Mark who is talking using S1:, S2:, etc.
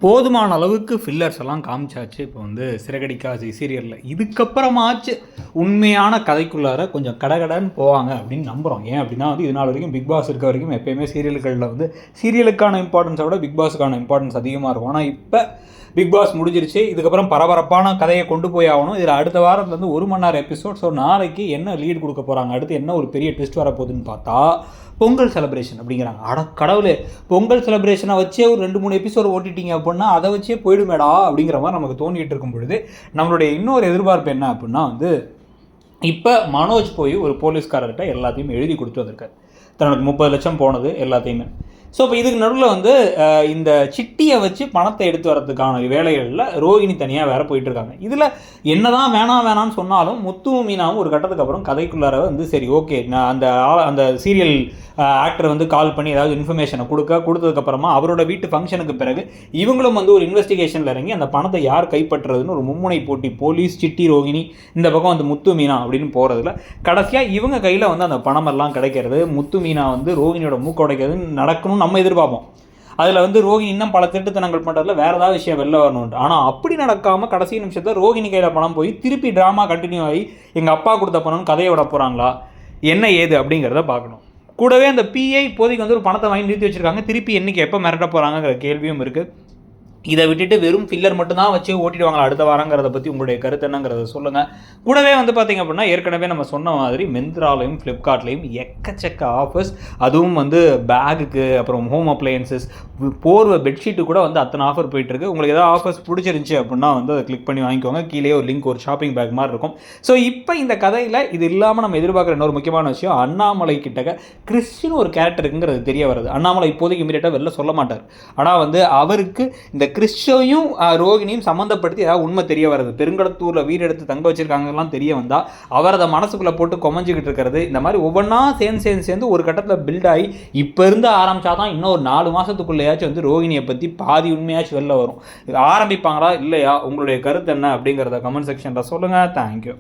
S1: போதுமான அளவுக்கு ஃபில்லர்ஸ் எல்லாம் காமிச்சாச்சு. இப்போ வந்து சிறகடிக்காசி சீரியலில் இதுக்கப்புறமாச்சு உண்மையான கதைக்குள்ளார கொஞ்சம் கடகடன்னு போவாங்க அப்படின்னு நம்புகிறோம். ஏன் அப்படின்னா வந்து இது நாள் வரைக்கும் பிக் பாஸ் இருக்க வரைக்கும் எப்போயுமே சீரியல்களில் வந்து சீரியலுக்கான இம்பார்ட்டன்ஸை விட பிக் பாஸுக்கான இம்பார்ட்டன்ஸ் அதிகமாக இருக்கும். ஆனால் இப்போ பிக் பாஸ் முடிஞ்சிருச்சு. இதுக்கப்புறம் பரபரப்பான கதையை கொண்டு போய் ஆகணும். இதில் அடுத்த வாரத்தில் வந்து 1 மணி நேரம் எபிசோட். ஸோ நாளைக்கு என்ன லீட் கொடுக்க போகிறாங்க, அடுத்து என்ன ஒரு பெரிய ட்விஸ்ட் வரப்போகுதுன்னு பார்த்தா பொங்கல் செலிப்ரேஷன் அப்படிங்கிறாங்க. அட கடவுளே, பொங்கல் செலிப்ரேஷனை வச்சே ஒரு 2-3 எபிசோடு ஓட்டிட்டீங்க அப்படின்னா அதை வச்சே போயிடுமேடா அப்படிங்கிற மாதிரி நமக்கு தோண்டிகிட்டு இருக்கும் பொழுது நம்மளுடைய இன்னொரு எதிர்பார்ப்பு என்ன அப்படின்னா வந்து இப்போ மனோஜ் போய் ஒரு போலீஸ்காரர்கிட்ட எல்லாத்தையும் எழுதி கொடுத்து வந்திருக்காரு. தனக்கு 30 லட்சம் போனது எல்லாத்தையுமே. ஸோ இப்போ இதுக்கு நடுவில் வந்து இந்த சிட்டியை வச்சு பணத்தை எடுத்து வரதுக்கான வேலைகளில் ரோஹிணி தனியாக வேறு போயிட்டுருக்காங்க. இதில் என்ன தான் வேணான்னு சொன்னாலும் முத்துவும் மீனாவும் ஒரு கட்டத்துக்கு அப்புறம் கதைக்குள்ளார வந்து சரி ஓகே, நான் அந்த சீரியல் ஆக்டர் வந்து கால் பண்ணி ஏதாவது இன்ஃபர்மேஷனை கொடுத்ததுக்கப்புறமா அவரோட வீட்டு ஃபங்க்ஷனுக்கு பிறகு இவங்களும் வந்து ஒரு இன்வெஸ்டிகேஷனில் இறங்கி அந்த பணத்தை யார் கைப்பற்றுறதுன்னு ஒரு மும்முனை போட்டி, போலீஸ், சிட்டி, ரோஹிணி, இந்த பக்கம் வந்து முத்து மீனா அப்படின்னு போகிறதுல கடைசியாக இவங்க கையில் வந்து அந்த பணமெல்லாம் கிடைக்கிறது. முத்து மீனா வந்து ரோஹிணியோட மூக்கொடைக்கிறது நடக்கணும்னு நம்ம எதிர்பார்ப்போம். அதில் வந்து ரோஹிணி இன்னும் பல திருட்டுத்தனங்கள் பண்ணுறதுல வேறு ஏதாவது விஷயம் வெளில வரணும்ட்டு. ஆனால் அப்படி நடக்காமல் கடைசி நிமிஷத்தில் ரோஹிணி கையில் பணம் போய் திருப்பி ட்ராமா கண்டினியூ ஆகி எங்கள் அப்பா கொடுத்த பணம்னு கதையை விட போகிறாங்களா, என்ன ஏது அப்படிங்கிறத பார்க்கணும். கூடவே அந்த பிஐ இப்போதைக்கு வந்து ஒரு பணத்தை வாங்கி நிறுத்தி வச்சுருக்காங்க. திருப்பி என்றைக்கு எப்போ மிரட்ட போகிறாங்கிற கேள்வியும் இருக்குது. இதை விட்டுட்டு வெறும் ஃபில்லர் மட்டும்தான் வச்சு ஓட்டிடுவாங்களா அடுத்த வாரங்கிறத பற்றி உங்களுடைய கருத்து என்னங்கிறத சொல்லுங்கள். கூடவே வந்து பார்த்திங்க அப்படின்னா ஏற்கனவே நம்ம சொன்ன மாதிரி மிந்த்ராலையும் ஃப்ளிப்கார்ட்லேயும் எக்கச்சக்க ஆஃபர்ஸ், அதுவும் வந்து பேகுக்கு, அப்புறம் ஹோம் அப்ளையன்சஸ், போர்வை, பெட்ஷீட்டு கூட வந்து அத்தனை ஆஃபர் போயிட்டுருக்கு. உங்களுக்கு ஏதாவது ஆஃபர்ஸ் பிடிச்சிருந்துச்சி அப்படின்னா வந்து அதை கிளிக் பண்ணி வாங்கிக்கோங்க. கீழே ஒரு லிங்க், ஒரு ஷாப்பிங் பேக் மாதிரி இருக்கும். ஸோ இப்போ இந்த கதையில் இது இல்லாமல் நம்ம எதிர்பார்க்குற இன்னொரு முக்கியமான விஷயம், அண்ணாமலை கிட்டக்க கிறிஸ்டின் ஒரு கேரக்டர் இருக்குங்கிறது தெரிய வருது. அண்ணாமலை இப்போதைக்கு இமீடியட்டாக வெளில சொல்ல மாட்டார். ஆனால் வந்து அவருக்கு இந்த கிறிஸ்டையும் ரோகிணியும் சம்மந்தப்படுத்தி ஏதாவது உண்மை தெரிய வருது, பெருங்கடத்தூரில் வீடு எடுத்து தங்க வச்சிருக்காங்கலாம் தெரிய வந்தால் அவர் அதை மனசுக்குள்ளே போட்டு கொமஞ்சிக்கிட்டு இருக்கிறது, இந்த மாதிரி ஒவ்வொன்றா சேர்ந்து ஒரு கட்டத்தில் பில்ட் ஆகி இப்போ இருந்து ஆரம்பித்தா தான் இன்னும் ஒரு 4 மாதத்துக்குள்ளேயாச்சும் வந்து ரோகிணியை பற்றி பாதி உண்மையாச்சும் வெளில வரும். ஆரம்பிப்பாங்களா இல்லையா, உங்களுடைய கருத்து என்ன அப்படிங்கிறத கமெண்ட் செக்ஷனில் சொல்லுங்கள். தேங்க்யூ.